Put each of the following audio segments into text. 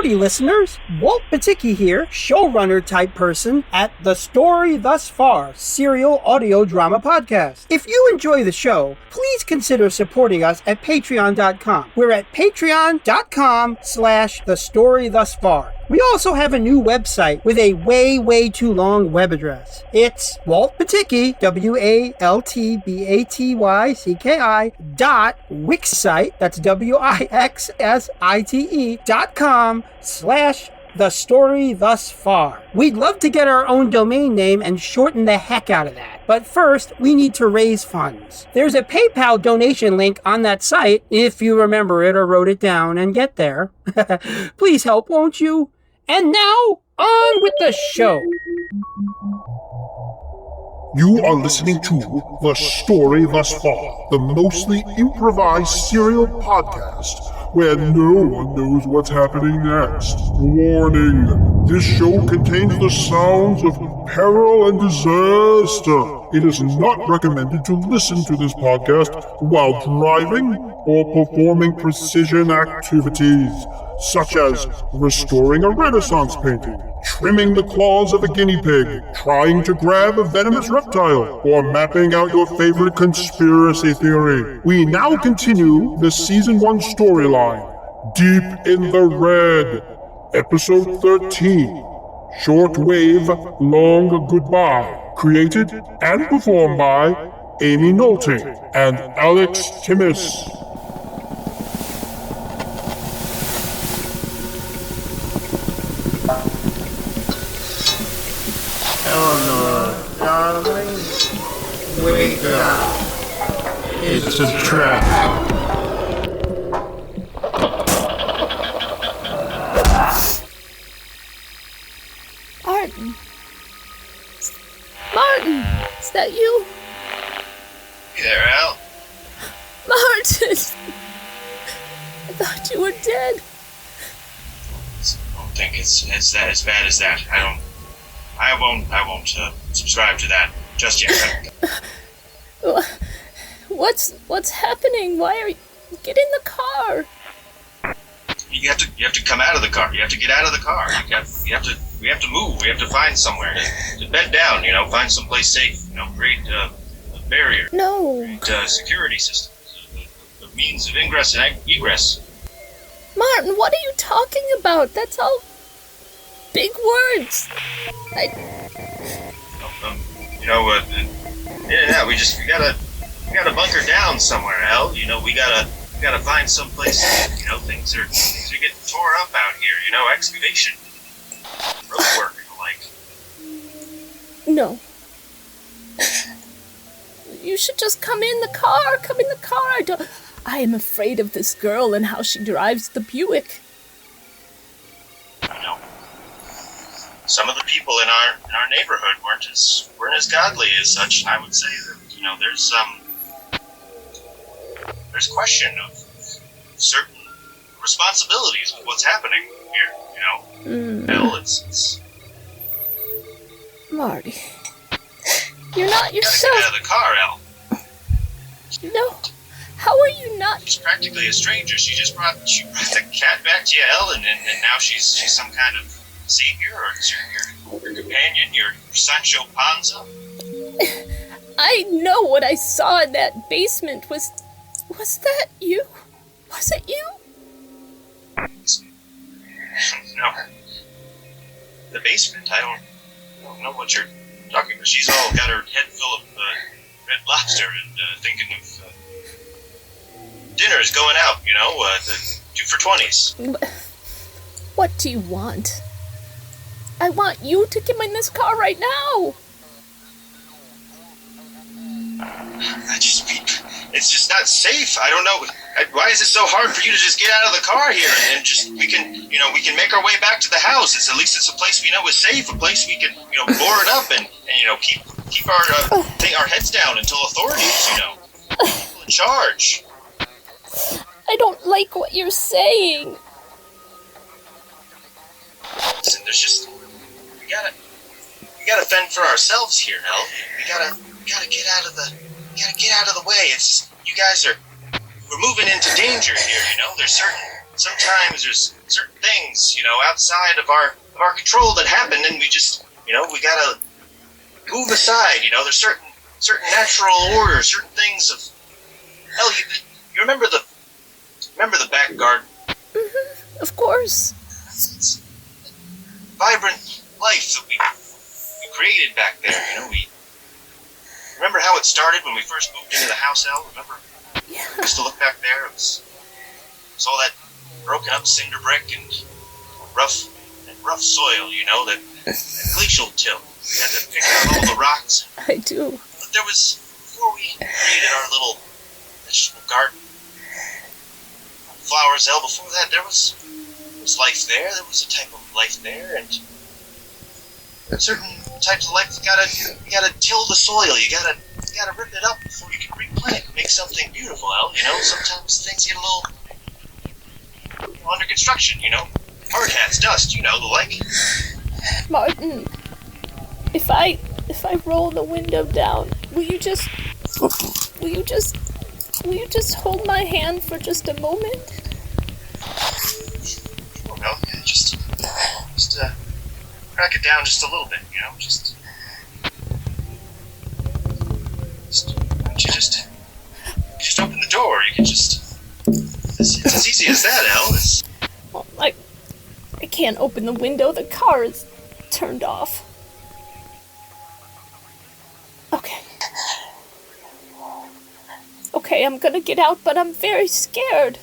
Howdy, listeners. Walt Paticki here, showrunner type person at The Story Thus Far, serial audio drama podcast. If you enjoy the show, please consider supporting us at patreon.com. We're at patreon.com/thestorythusfar. We also have a new website with a way too long web address. It's Walt Paticki, WaltPaticki.wixsite, that's wixsite.com/thestorythusfar. We'd love to get our own domain name and shorten the heck out of that. But first, we need to raise funds. There's a PayPal donation link on that site, if you remember it or wrote it down and get there. Please help, won't you? And now, on with the show. You are listening to The Story Thus Far, the mostly improvised serial podcast where no one knows what's happening next. Warning, this show contains the sounds of peril and disaster. It is not recommended to listen to this podcast while driving or performing precision activities, such as restoring a Renaissance painting, trimming the claws of a guinea pig, trying to grab a venomous reptile, or mapping out your favorite conspiracy theory. We now continue the Season 1 storyline, Deep in the Red, Episode 13, Shortwave Long Goodbye, created and performed by Amy Nolte and Alex Timmis. Eleanor, darling, wake up. It's a trap. Martin, is that you? You there, Al? Martin! I thought you were dead. I don't think it's as bad as that. I won't subscribe to that just yet. What's happening? Why are you... Get in the car. You have to come out of the car. You have to get out of the car. We have to move. We have to find somewhere to bed down, find someplace safe, create a barrier. No. Create security systems, the means of ingress and egress. Martin, what are you talking about? That's all big words. We gotta bunker down somewhere, Al. We gotta find someplace. Things are getting tore up out here. Excavation, road work, and the like. No. You should just come in the car. Come in the car. I am afraid of this girl and how she drives the Buick. I know. Some of the people in our neighborhood weren't as godly as such. I would say that there's question of certain responsibilities with what's happening here. Hell, it's Marty, you're not yourself. Get out of the car, Al. No. How are you not? She's practically a stranger. She brought the cat back to you, Elle, and now she's some kind of savior, or your companion, your Sancho Panza. I know what I saw in that basement. Was that you? Was it you? No. The basement? I don't know what you're talking about. She's all got her head full of red lobster and thinking of dinner's going out, the 2 for $20s. What do you want? I want you to get in this car right now. It's just not safe. I don't know. Why is it so hard for you to just get out of the car here and just we can make our way back to the house? At least it's a place we know is safe, a place we can board up and keep our heads down until authorities people in charge. I don't like what you're saying. Listen, we gotta fend for ourselves here, Nell. We gotta get out of the way. We're moving into danger here, Sometimes there's certain things, outside of our control that happen, and we just, we gotta move aside. There's certain natural orders, certain things of. Hell, you remember the back garden? Mm-hmm. Of course. It's vibrant life that we created back there. We remember how it started when we first moved into the house, El? Remember? Yeah. We used to look back there. It was all that broken up cinder brick and rough soil. That glacial till. We had to pick out all the rocks. I do. But there was, before we created our little vegetable garden, flowers, El, before that, there was life there. There was a type of life there, and certain types of life you gotta till the soil. You gotta rip it up before you can replant, make something beautiful, El. Sometimes things get a little under construction. Hard hats, dust, the like. Martin, if I roll the window down, will you just hold my hand for just a moment? Sure, El. Yeah, just crack it down just a little bit, just why don't you just open the door? You can just. It's as easy as that, El. Well, I can't open the window. The car is turned off. Okay, I'm gonna get out, but I'm very scared.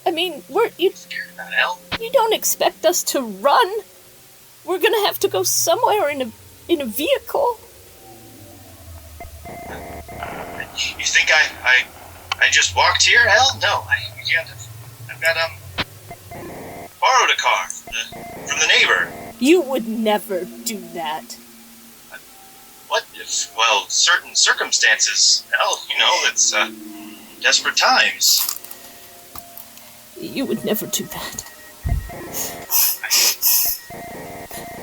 I mean, you don't expect us to run. We're gonna have to go somewhere in a vehicle. You think I just walked here, El? No, you can't have. I've got borrowed a car from the neighbor. You would never do that. What if? Well, certain circumstances, El. It's desperate times. You would never do that.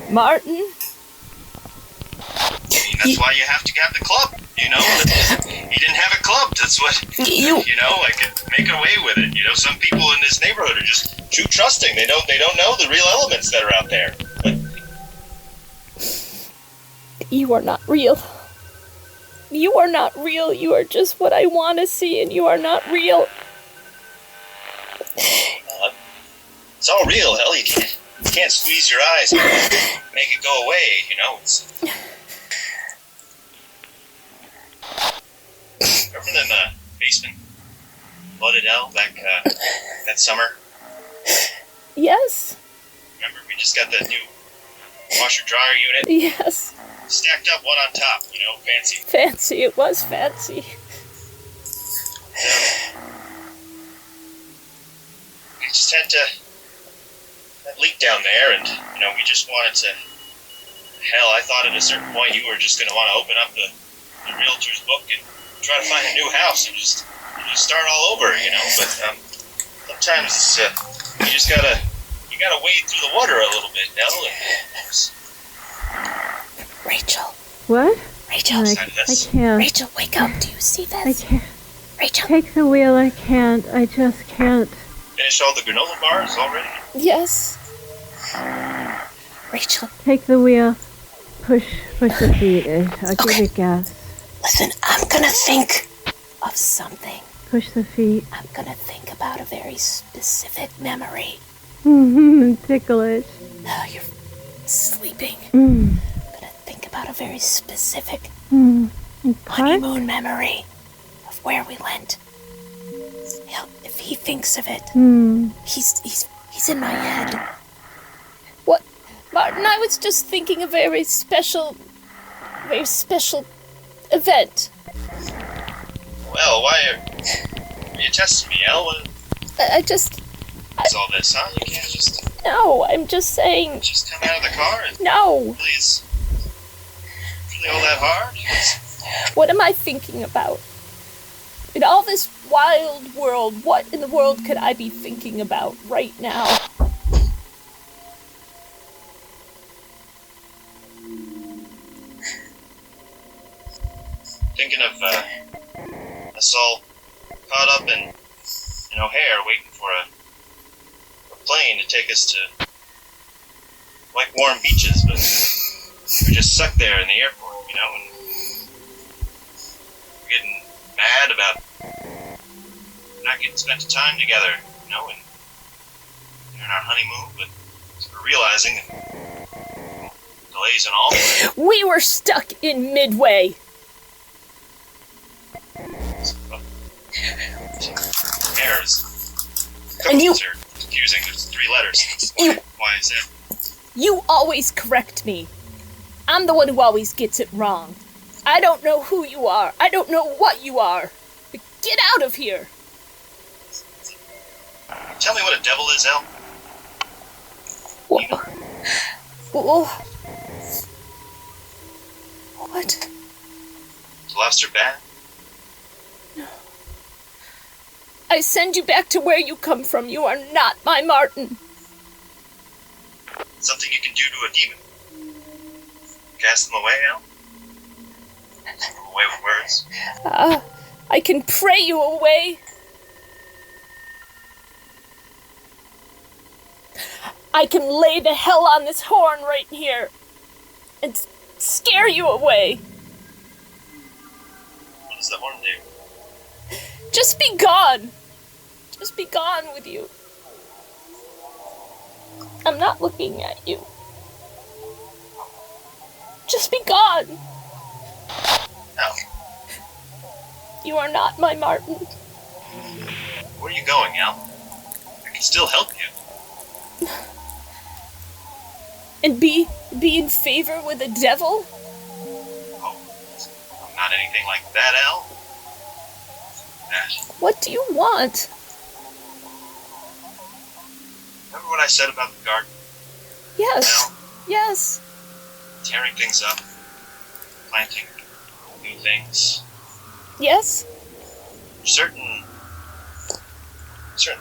Martin? That's why you have to have the club, He didn't have a club, that's what, I could make away with it. Some people in this neighborhood are just too trusting. They don't know the real elements that are out there. You are not real. You are not real. You are just what I want to see, and you are not real. It's all real, hell. You can't squeeze your eyes and make it go away, It's... Remember in the basement, flooded El back that summer? Yes. Remember, we just got the new washer-dryer unit? Yes. Stacked up one on top, fancy. Fancy, it was fancy. We just had that leak down there, and, we just wanted to... Hell, I thought at a certain point you were just going to want to open up the realtor's book and try to find a new house and just start all over, But sometimes it's, you just gotta wade through the water a little bit, El. Rachel. What? Rachel. I can't. Rachel, wake up. Do you see this? I can't. Rachel. Take the wheel. I can't. I just can't. Finished all the granola bars already? Yes. Rachel. Take the wheel. Push the feet. I'll give you gas. Listen, I'm gonna think of something. Push the feet. I'm gonna think about a very specific memory. Ticklish. No, you're sleeping. Mm. I'm gonna think about a very specific What? honeymoon memory of where we went. If he thinks of it, he's in my head. What? Martin, I was just thinking a very special event. Well, why are you testing me, El? What's all this, huh? You can't just... No, I'm just saying... Just come out of the car and... No! Please. Really all that hard? What am I thinking about? In all this wild world, what in the world could I be thinking about right now? Thinking of us all caught up in O'Hare waiting for a plane to take us to like warm beaches, but we're just stuck there in the airport, you know, and we're getting mad about not getting spent time together, you know, and during our honeymoon, but we're realizing that delays and all. We were stuck in Midway. Errors. And you... Are confusing. There's 3 letters. Why is that? You always correct me. I'm the one who always gets it wrong. I don't know who you are. I don't know what you are. But get out of here. Tell me what a devil is, El. What? Is lobster bad? I send you back to where you come from. You are not my Martin. Something you can do to a demon. Cast them away, El? Cast them away with words? I can pray you away. I can lay the hell on this horn right here and scare you away. What does the horn do? Just be gone. Just be gone with you. I'm not looking at you. Just be gone. No. You are not my Martin. Where are you going, El? I can still help you. And be in favor with the devil? Oh, I'm not anything like that, El. That. What do you want? Remember what I said about the garden? Yes. El? Yes. Tearing things up. Planting new things. Yes. Certain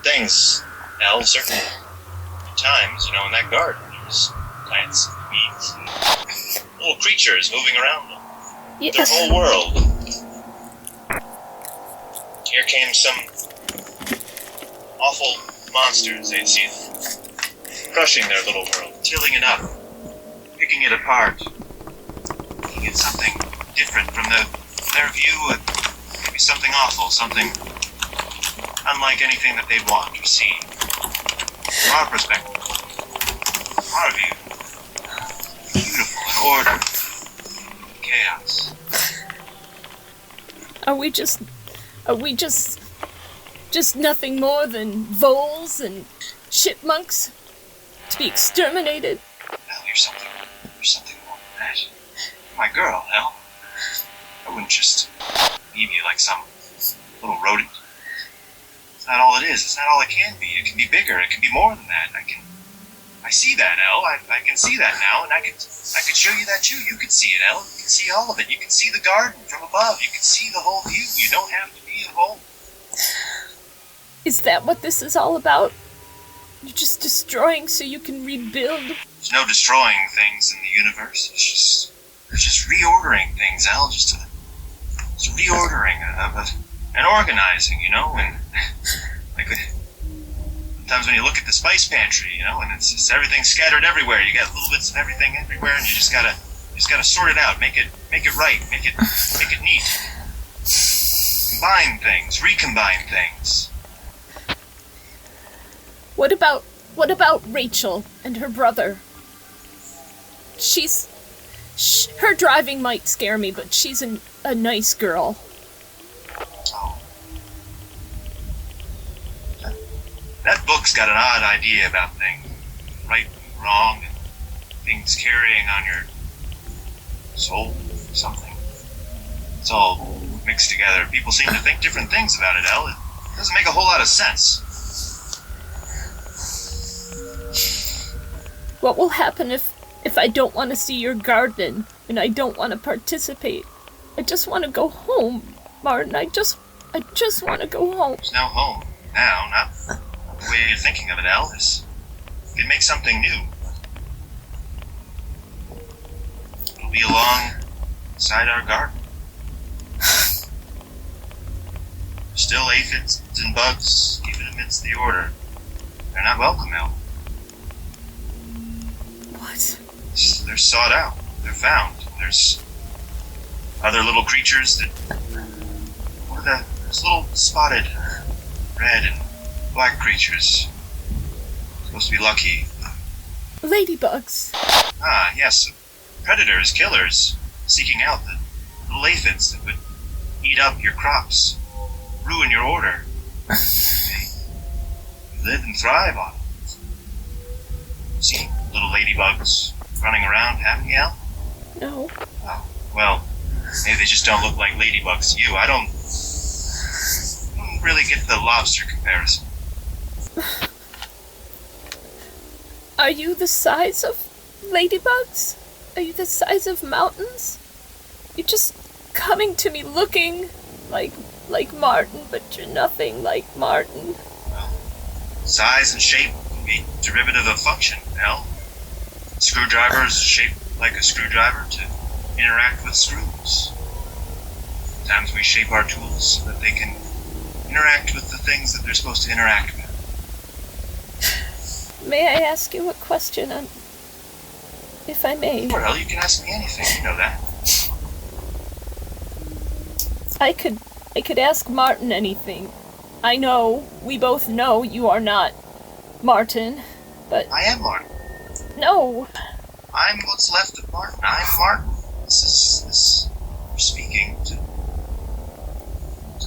things, El, certain times, you know, in that garden, there's plants, weeds, and little creatures moving around them. Yes. Their whole world. Here came some awful monsters. They'd see crushing their little world, tilling it up, picking it apart, making it something different from their view. Maybe something awful, something unlike anything that they'd want or see. From our perspective, our view, beautiful and order, chaos. Are we just nothing more than voles and chipmunks to be exterminated? Well, you're something more than that. You're my girl, El. I wouldn't just leave you like some little rodent. It's not all it is. It's not all it can be. It can be bigger. It can be more than that. I see that, El. I can see that now, and I could show you that too. You can see it, El. You can see all of it. You can see the garden from above. You can see the whole view. You don't have to be at home. Is that what this is all about? You're just destroying so you can rebuild? There's no destroying things in the universe. It's just reordering things, El. Just reordering and organizing, you know, and like sometimes when you look at the spice pantry, you know, and it's just everything scattered everywhere. You got little bits of everything everywhere, and you just gotta sort it out, make it right, make it neat. Combine things, recombine things. What about Rachel and her brother? Her driving might scare me, but she's a nice girl. Oh. That book's got an odd idea about things. Right and wrong, and things carrying on your soul, something. It's all mixed together. People seem to think different things about it, El. It doesn't make a whole lot of sense. What will happen if I don't want to see your garden and I don't want to participate? I just want to go home, Martin. I just want to go home. There's no home now, not the way you're thinking of it, El. You can make something new. It'll be alongside our garden. Still aphids and bugs, even amidst the order. They're not welcome, El. What? They're sought out. They're found. There's other little creatures that... There's little spotted red and black creatures. Supposed to be lucky. Ladybugs. Ah, yes. Predators, killers, seeking out the little aphids that would eat up your crops, ruin your order. They live and thrive on it. You've seen little ladybugs running around, haven't you, El? No. Oh, well, maybe they just don't look like ladybugs to you. I don't really get the lobster comparison. Are you the size of ladybugs? Are you the size of mountains? You're just coming to me looking like Martin, but you're nothing like Martin. Well, size and shape can be derivative of function, El. A screwdriver is shaped like a screwdriver to interact with screws. Sometimes we shape our tools so that they can interact with the things that they're supposed to interact with. May I ask you a question, if I may? Sure, El, you can ask me anything, you know that. I could ask Martin anything. I know, we both know you are not Martin, but... I am Martin. No! I'm what's left of Martin. I'm Martin. We're speaking to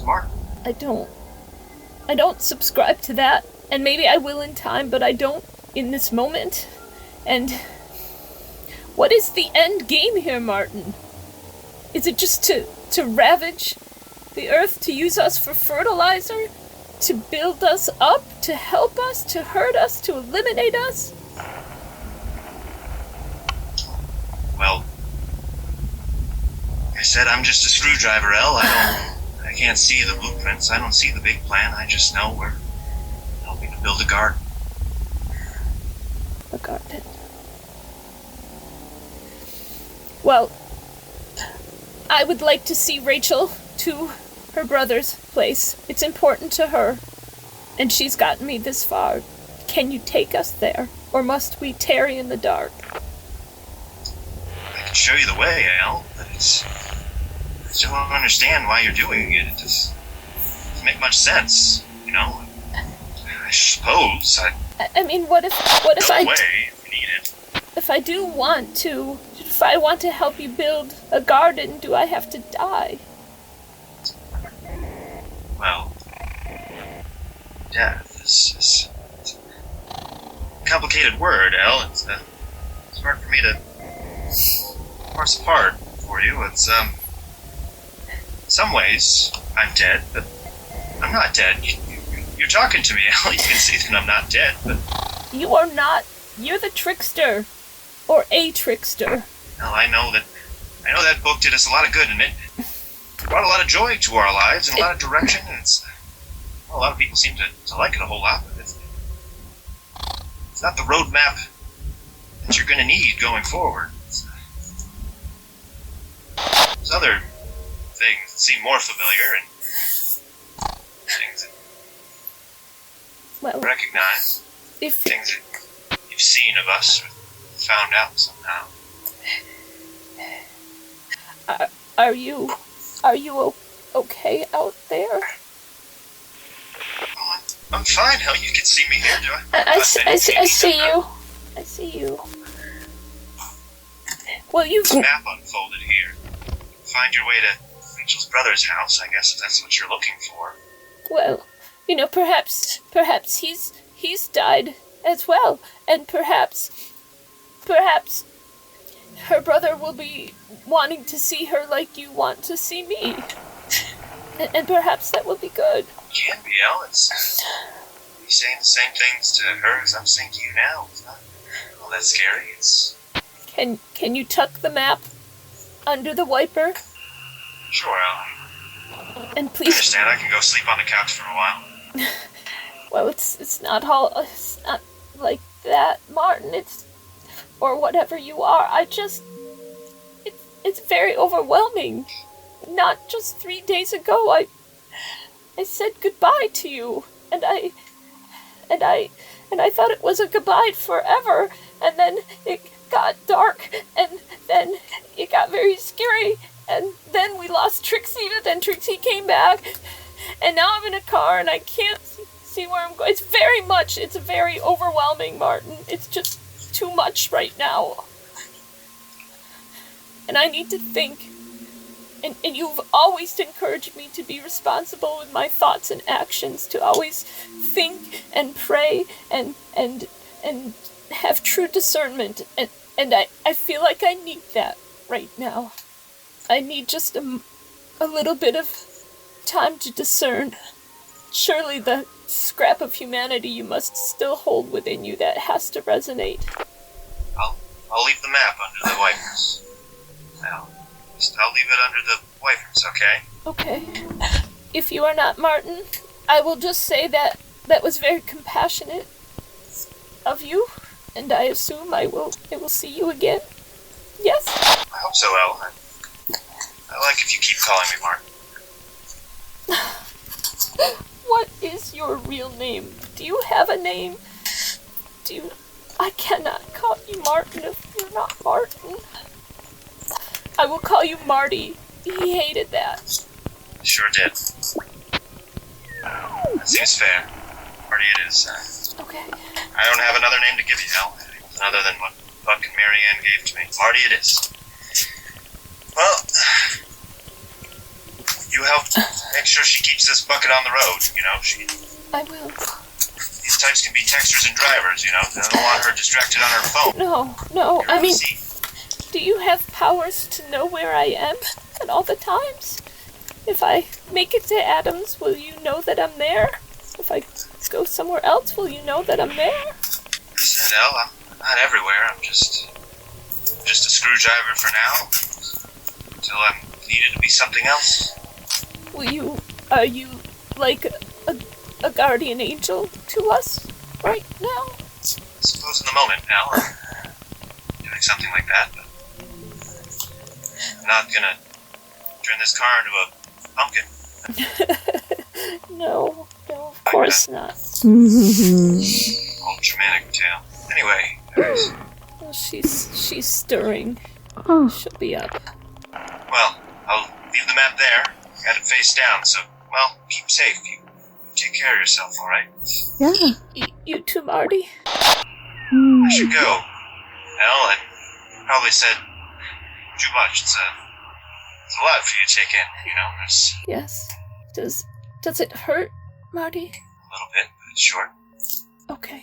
Martin. I don't subscribe to that, and maybe I will in time, but I don't in this moment. And what is the end game here, Martin? Is it just to ravage the earth, to use us for fertilizer, to build us up, to help us, to hurt us, to eliminate us? Well, like I said, I'm just a screwdriver, El. I can't see the blueprints. I don't see the big plan. I just know we're helping to build a garden. A garden. Well, I would like to see Rachel to her brother's place. It's important to her, and she's gotten me this far. Can you take us there, or must we tarry in the dark? I can show you the way, El, but I still don't understand why you're doing it. It doesn't make much sense, you know? I suppose I mean, what if no I... way if you need it. If I do want to... If I want to help you build a garden, do I have to die? Well, death is a complicated word, El. It's hard for me to parse apart for you. It's, in some ways, I'm dead, but I'm not dead. You're talking to me, El. You can see that I'm not dead, but... You are not. You're the trickster. Or a trickster. Well, I know that book did us a lot of good, and it brought a lot of joy to our lives and a lot of direction, and a lot of people seem to like it a whole lot, but it's not the roadmap that you're going to need going forward. There's other things that seem more familiar and things that Well, recognize, if things that you've seen of us or found out somehow. are you okay out there? Oh, I'm fine. Hell, you can see me here, do I? I see you. I see you. Well, There's a map unfolded here. Find your way to Rachel's brother's house, I guess, if that's what you're looking for. Well, perhaps he's died as well, and perhaps her brother will be wanting to see her like you want to see me, and perhaps that will be good. Can be, El. It's you're saying the same things to her as I'm saying to you now. It's not all that scary. It's Can you tuck the map under the wiper? sure, El. And I please. understand. I can go sleep on the couch for a while. Well, it's not like that, Martin. It's or whatever you are. It's very overwhelming. Not just 3 days ago, I said goodbye to you, and and I thought it was a goodbye forever, and then it got dark, and then it got very scary, and then we lost Trixie, but then Trixie came back, and now I'm in a car, and I can't see where I'm going. It's very overwhelming, Martin. It's just too much right now. And I need to think. And you've always encouraged me to be responsible with my thoughts and actions, to always think and pray and have true discernment. And I feel like I need that right now. I need just a little bit of time to discern. Surely the scrap of humanity you must still hold within you that has to resonate. I'll leave the map under the wipers. Now, I'll leave it under the wipers, okay? Okay. If you are not Martin, I will just say that was very compassionate of you, and I assume I will see you again. Yes? I hope so, Elle. I like if you keep calling me Martin. What is your real name? Do you have a name? I cannot call you Martin if you're not Martin. I will call you Marty. He hated that. Sure did. That seems fair. Marty it is. Okay. I don't have another name to give you, Elle, other than what Buck and Marianne gave to me. Marty it is. Well, you help make sure she keeps this bucket on the road, you know? I will. These types can be texters and drivers, you know? I don't want her distracted on her phone. No. I mean, do you have powers to know where I am at all the times? If I make it to Adams, will you know that I'm there? If I go somewhere else, will you know that I'm there? I said, Elle, I'm not everywhere. I'm just a screwdriver for now, until I'm needed to be something else. Are you like a guardian angel to us right now? I suppose in the moment, Elle, I'm doing something like that, but I'm not gonna turn this car into a pumpkin. No, of course not. Old dramatic tale. Anyway, guys. Well, she's stirring. Oh, She'll be up. Well, I'll leave the map there. Got it face down, so, well, keep safe. You take care of yourself, alright? yeah. You too, Marty. I should go. Elle, I probably said too much. It's a lot for you to take in, you know? There's Yes. Does it hurt, Marty? a little bit, but it's short. Okay.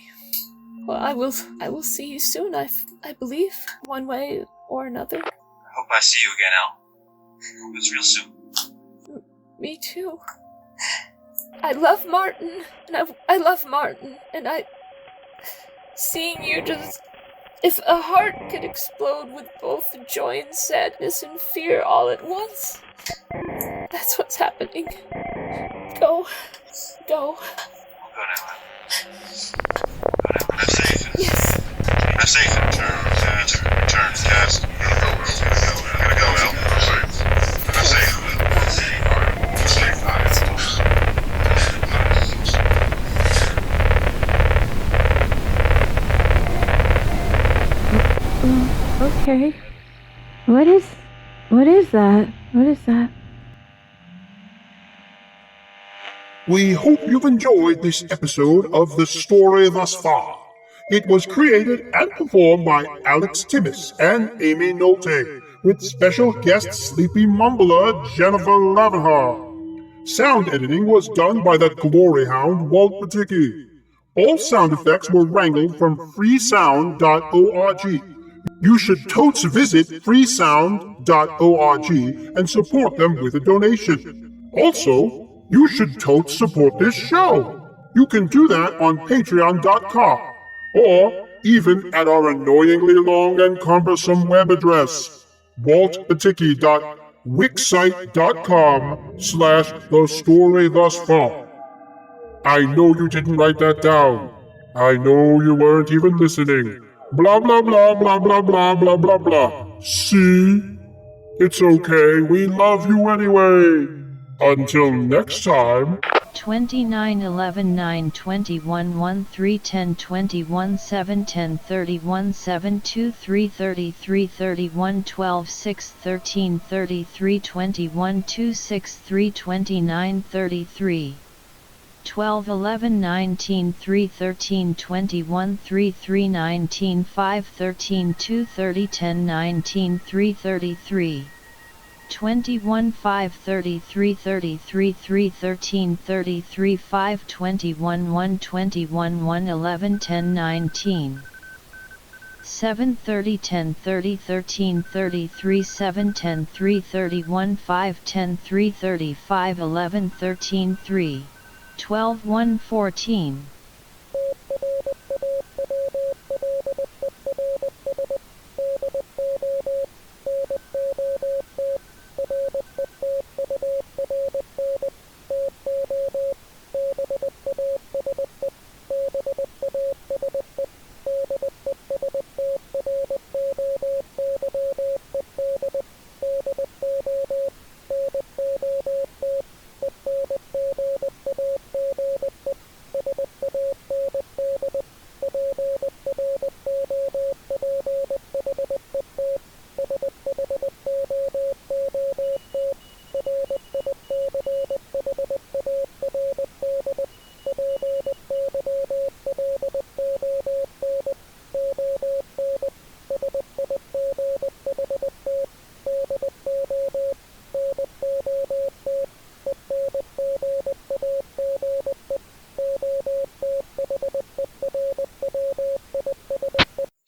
Well, I will see you soon, I believe, one way or another. I hope I see you again, Elle. Hope it's real soon. Me too. I love Martin, and I love Martin, and seeing you just... If a heart could explode with both joy and sadness and fear all at once, that's what's happening. Go. We'll go now, Elle. Have safe. Yes. Have safe. Return. Cast. Gotta go, Elle. Have safe. Okay. What is that? What is that? We hope you've enjoyed this episode of The Story Thus Far. It was created and performed by Alex Timmis and Amy Nolte, with special guest sleepy mumbler Jennifer Lavenhar. Sound editing was done by the glory hound Walt Paticki. All sound effects were wrangled from freesound.org. You should totes visit freesound.org and support them with a donation. Also, you should totes support this show. You can do that on patreon.com, or even at our annoyingly long and cumbersome web address, waltpaticki.wixsite.com/thestorythusfar. I know you didn't write that down. I know you weren't even listening. Blah blah blah blah blah blah blah blah blah. See? It's okay, we love you anyway. Until next time. 29 11 9 21 1 3 10 21 7 10 31 7 2 3 33 31 12 6 13 33 21 2 6 3 29 33 12 11 19 3 13 21 3 3 19 5 13 2 30 10 19 3 33 21 5 33 33 3 13 33 5 21 1 21 1 11 10 19 7 30 10 30 13 33 7 10 3 31 5 10 3 35 11 13 3 12 1 14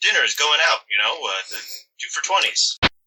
Dinner is going out, the 2 for 20s.